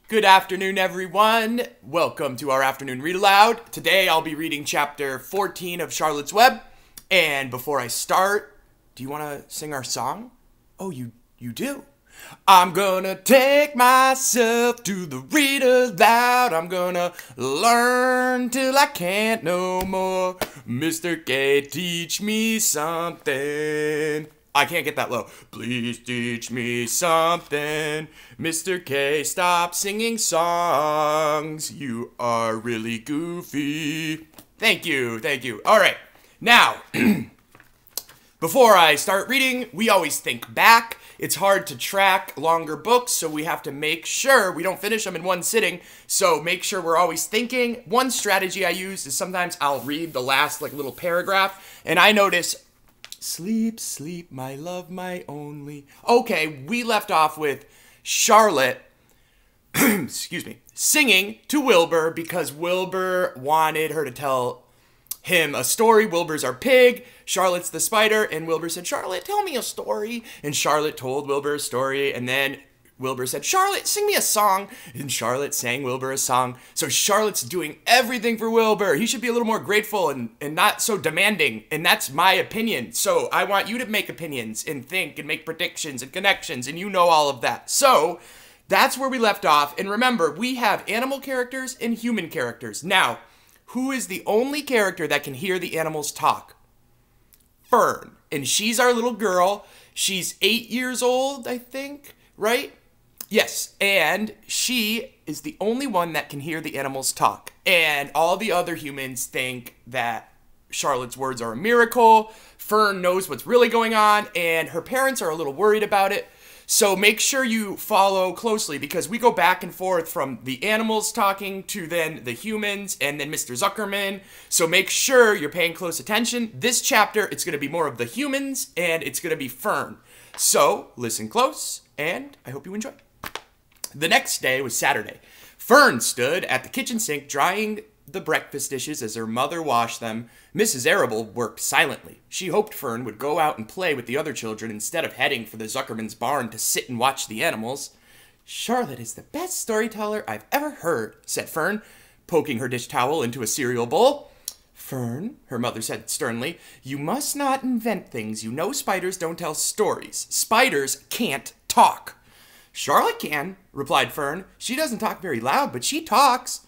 Good afternoon, everyone. Welcome to our afternoon read aloud. Today I'll be reading chapter 14 of Charlotte's Web. And before I start, do you want to sing our song? Oh, you do? I'm gonna take myself to the read aloud. I'm gonna learn till I can't no more. Mr. K, teach me something. I can't get that low. Please teach me something. Mr. K, stop singing songs. You are really goofy. Thank you. All right. Now, before I start reading, we always think back. It's hard to track longer books, so we have to make sure we don't finish them in one sitting. So make sure we're always thinking. One strategy I use is sometimes I'll read the last little paragraph, and I notice, sleep, sleep, my love, my only. Okay, we left off with Charlotte, excuse me, singing to Wilbur because Wilbur wanted her to tell him a story. Wilbur's our pig, Charlotte's the spider, and Wilbur said, Charlotte, tell me a story. And Charlotte told Wilbur a story, and then Wilbur said, Charlotte, sing me a song. And Charlotte sang Wilbur a song. So Charlotte's doing everything for Wilbur. He should be a little more grateful and not so demanding. And that's my opinion. So I want you to make opinions and think and make predictions and connections. And you know all of that. So that's where we left off. And remember, we have animal characters and human characters. Now, who is the only character that can hear the animals talk? Fern. And she's our little girl. She's 8 years old, I think, right? Yes, and she is the only one that can hear the animals talk. And all the other humans think that Charlotte's words are a miracle. Fern knows what's really going on, and her parents are a little worried about it. So make sure you follow closely because we go back and forth from the animals talking to then the humans and then Mr. Zuckerman. So make sure you're paying close attention. This chapter, it's going to be more of the humans and it's going to be Fern. So listen close and I hope you enjoy. The next day was Saturday. Fern stood at the kitchen sink drying the breakfast dishes as her mother washed them. Mrs. Arable worked silently. She hoped Fern would go out and play with the other children instead of heading for the Zuckerman's barn to sit and watch the animals. Charlotte is the best storyteller I've ever heard, said Fern, poking her dish towel into a cereal bowl. Fern, her mother said sternly, you must not invent things. You know spiders don't tell stories. Spiders can't talk. Charlotte can, replied Fern. She doesn't talk very loud, but she talks.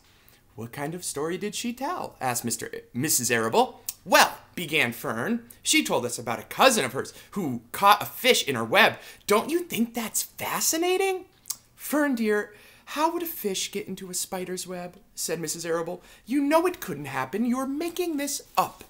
What kind of story did she tell? Asked Mrs. Arable. Well, began Fern, she told us about a cousin of hers who caught a fish in her web. Don't you think that's fascinating? Fern, dear, how would a fish get into a spider's web? Said Mrs. Arable. You know it couldn't happen. You're making this up.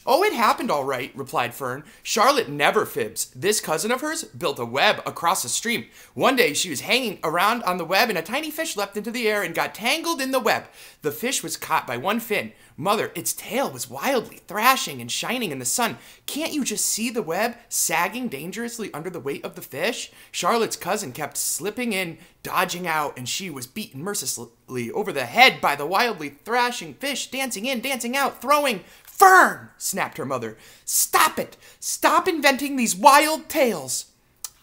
Oh, it happened all right, replied Fern. Charlotte never fibs. This cousin of hers built a web across a stream. One day she was hanging around on the web and a tiny fish leapt into the air and got tangled in the web. The fish was caught by one fin. Mother, its tail was wildly thrashing and shining in the sun. Can't you just see the web sagging dangerously under the weight of the fish? Charlotte's cousin kept slipping in, dodging out, and she was beaten mercilessly over the head by the wildly thrashing fish, dancing in, dancing out, throwing. Fern, snapped her mother. Stop it! Stop inventing these wild tales.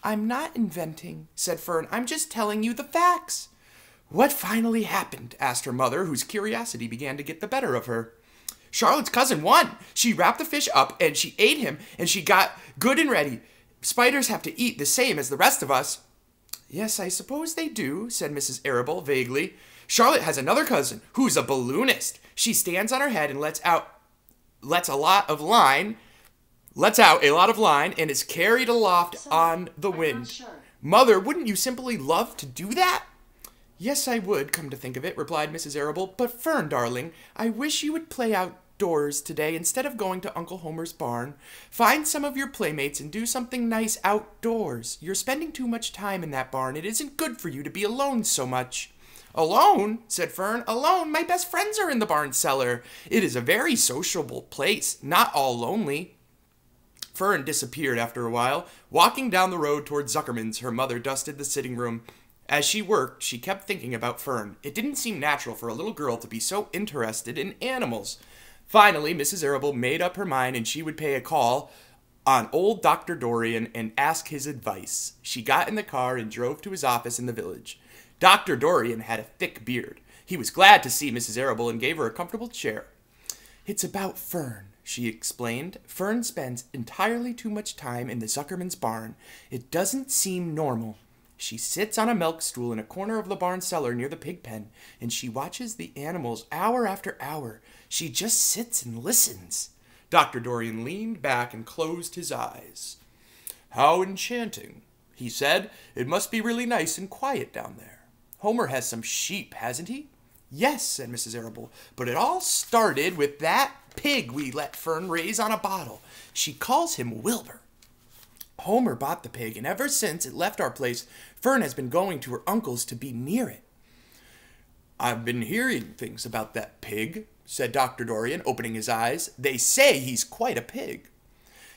I'm not inventing, said Fern. I'm just telling you the facts. What finally happened? Asked her mother, whose curiosity began to get the better of her. Charlotte's cousin won. She wrapped the fish up and she ate him and she got good and ready. Spiders have to eat the same as the rest of us. Yes, I suppose they do, said Mrs. Arable vaguely. Charlotte has another cousin who's a balloonist. She stands on her head and lets out a lot of line and is carried aloft on the wind. Sure. Mother, wouldn't you simply love to do that? Yes, I would, come to think of it, replied Mrs. Arable. But Fern, darling, I wish you would play outdoors today instead of going to Uncle Homer's barn. Find some of your playmates and do something nice outdoors. You're spending too much time in that barn. It isn't good for you to be alone so much. Alone, said Fern. Alone? My best friends are in the barn cellar. It is a very sociable place, not all lonely. Fern disappeared after a while. Walking down the road toward Zuckerman's, her mother dusted the sitting room. As she worked, she kept thinking about Fern. It didn't seem natural for a little girl to be so interested in animals. Finally, Mrs. Arable made up her mind and she would pay a call on old Dr. Dorian and ask his advice. She got in the car and drove to his office in the village. Dr. Dorian had a thick beard. He was glad to see Mrs. Arable and gave her a comfortable chair. "It's about Fern," she explained. "Fern spends entirely too much time in the Zuckerman's barn. It doesn't seem normal. She sits on a milk stool in a corner of the barn cellar near the pig pen, and she watches the animals hour after hour. She just sits and listens." Dr. Dorian leaned back and closed his eyes. "How enchanting," he said. "It must be really nice and quiet down there. Homer has some sheep, hasn't he?" "Yes," said Mrs. Arable, "but it all started with that pig we let Fern raise on a bottle. She calls him Wilbur. Homer bought the pig, and ever since it left our place, Fern has been going to her uncle's to be near it." "I've been hearing things about that pig," said Dr. Dorian, opening his eyes. "They say he's quite a pig."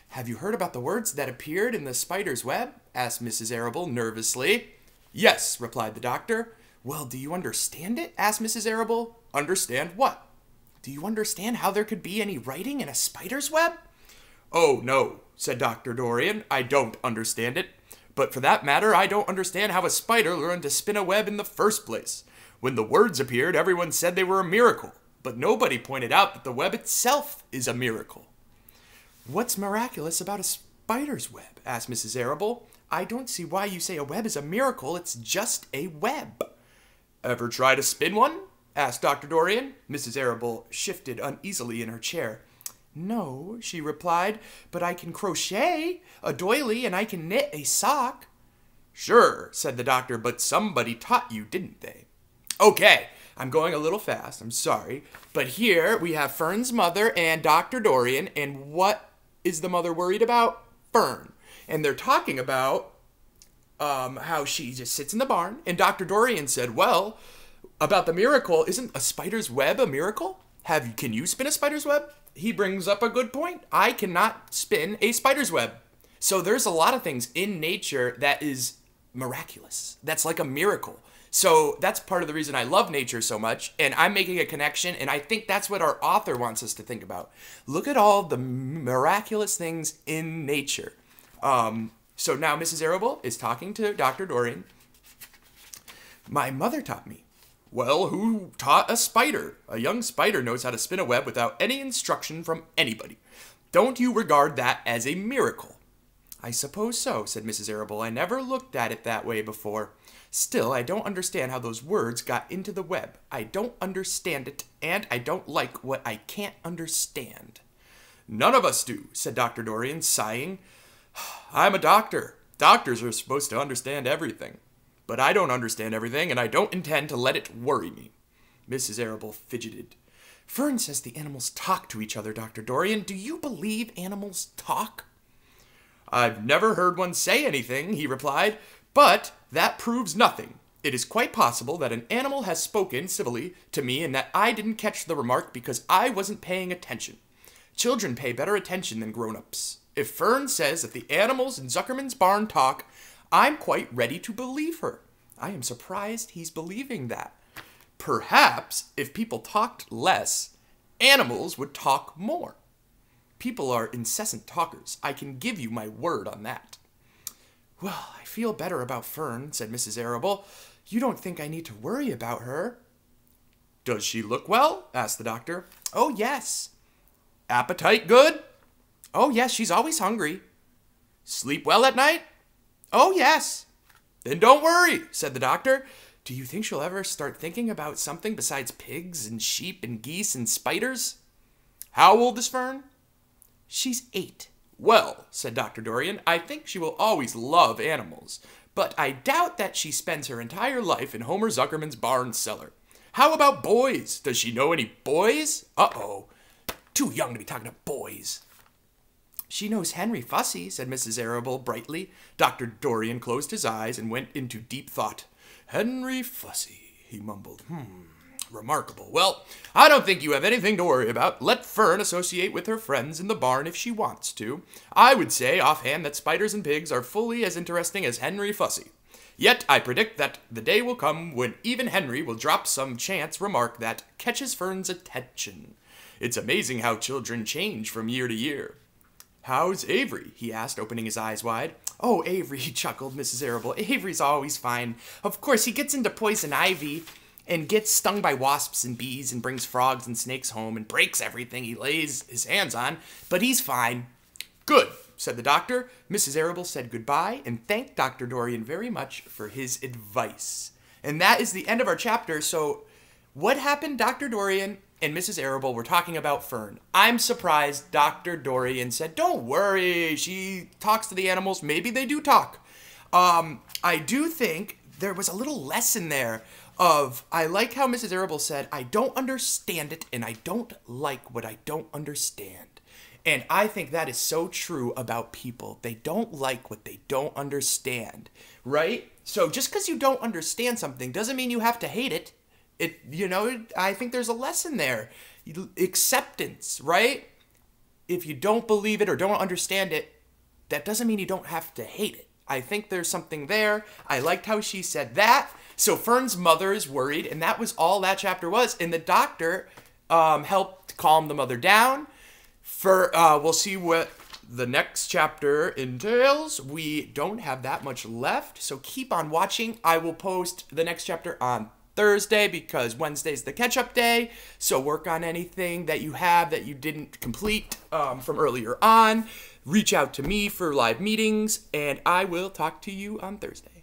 "Have you heard about the words that appeared in the spider's web?" asked Mrs. Arable nervously. "Yes," replied the doctor. "Well, do you understand it?" asked Mrs. Arable. "Understand what?" "Do you understand how there could be any writing in a spider's web?" "Oh, no," said Dr. Dorian. "I don't understand it. But for that matter, I don't understand how a spider learned to spin a web in the first place. When the words appeared, everyone said they were a miracle. But nobody pointed out that the web itself is a miracle." "What's miraculous about a spider's web?" asked Mrs. Arable. "I don't see why you say a web is a miracle. It's just a web." "Ever try to spin one?" asked Dr. Dorian. Mrs. Arable shifted uneasily in her chair. "No," she replied, "but I can crochet a doily and I can knit a sock." "Sure," said the doctor, "but somebody taught you, didn't they?" "Okay, I'm going a little fast, I'm sorry. But here we have Fern's mother and Dr. Dorian, and what is the mother worried about? Fern. And they're talking about how she just sits in the barn, and Dr. Dorian said, well, about the miracle, isn't a spider's web a miracle? Can you spin a spider's web? He brings up a good point. I cannot spin a spider's web. So there's a lot of things in nature that is miraculous. That's like a miracle. So that's part of the reason I love nature so much, and I'm making a connection, and I think that's what our author wants us to think about. Look at all the miraculous things in nature. So now Mrs. Arable is talking to Dr. Dorian. "My mother taught me." "Well, who taught a spider? A young spider knows how to spin a web without any instruction from anybody. Don't you regard that as a miracle?" "I suppose so," said Mrs. Arable. "I never looked at it that way before. Still, I don't understand how those words got into the web. I don't understand it, and I don't like what I can't understand." "None of us do," said Dr. Dorian, sighing. "I'm a doctor. Doctors are supposed to understand everything. But I don't understand everything, and I don't intend to let it worry me." Mrs. Arable fidgeted. "Fern says the animals talk to each other, Dr. Dorian. Do you believe animals talk?" "I've never heard one say anything," he replied, "but that proves nothing. It is quite possible that an animal has spoken civilly to me and that I didn't catch the remark because I wasn't paying attention. Children pay better attention than grown-ups. If Fern says that the animals in Zuckerman's barn talk, I'm quite ready to believe her. I am surprised he's believing that. Perhaps if people talked less, animals would talk more. People are incessant talkers. I can give you my word on that." "Well, I feel better about Fern," said Mrs. Arable. "You don't think I need to worry about her?" "Does she look well?" asked the doctor. "Oh, yes." "Appetite good?" "Oh, yes, she's always hungry." "Sleep well at night?" "Oh, yes." "Then don't worry," said the doctor. "Do you think she'll ever start thinking about something besides pigs and sheep and geese and spiders?" "How old is Fern?" "She's 8. "Well," said Dr. Dorian, "I think she will always love animals, but I doubt that she spends her entire life in Homer Zuckerman's barn cellar. How about boys? Does she know any boys?" "Uh-oh. Too young to be talking to boys." "She knows Henry Fussy," said Mrs. Arable brightly. Dr. Dorian closed his eyes and went into deep thought. "Henry Fussy," he mumbled. Remarkable. Well, I don't think you have anything to worry about. Let Fern associate with her friends in the barn if she wants to. I would say offhand that spiders and pigs are fully as interesting as Henry Fussy. Yet I predict that the day will come when even Henry will drop some chance remark that catches Fern's attention. It's amazing how children change from year to year." "How's Avery?" he asked, opening his eyes wide. "Oh, Avery," chuckled Mrs. Arable. "Avery's always fine. Of course, he gets into poison ivy and gets stung by wasps and bees and brings frogs and snakes home and breaks everything he lays his hands on, but he's fine." "Good," said the doctor. Mrs. Arable said goodbye and thanked Dr. Dorian very much for his advice. And that is the end of our chapter. So what happened? Dr. Dorian and Mrs. Arable were talking about Fern. I'm surprised Dr. Dorian said, "Don't worry, she talks to the animals." Maybe they do talk. I do think there was a little lesson there of, I like how Mrs. Arable said, "I don't understand it, and I don't like what I don't understand." And I think that is so true about people. They don't like what they don't understand, right? So just because you don't understand something doesn't mean you have to hate it. I think there's a lesson there. Acceptance, right? If you don't believe it or don't understand it, that doesn't mean you don't have to hate it. I think there's something there. I liked how she said that. So Fern's mother is worried, and that was all that chapter was. And the doctor helped calm the mother down. We'll see what the next chapter entails. We don't have that much left, so keep on watching. I will post the next chapter on Thursday because Wednesday's the catch-up day. So work on anything that you have that you didn't complete from earlier on. Reach out to me for live meetings, and I will talk to you on Thursday.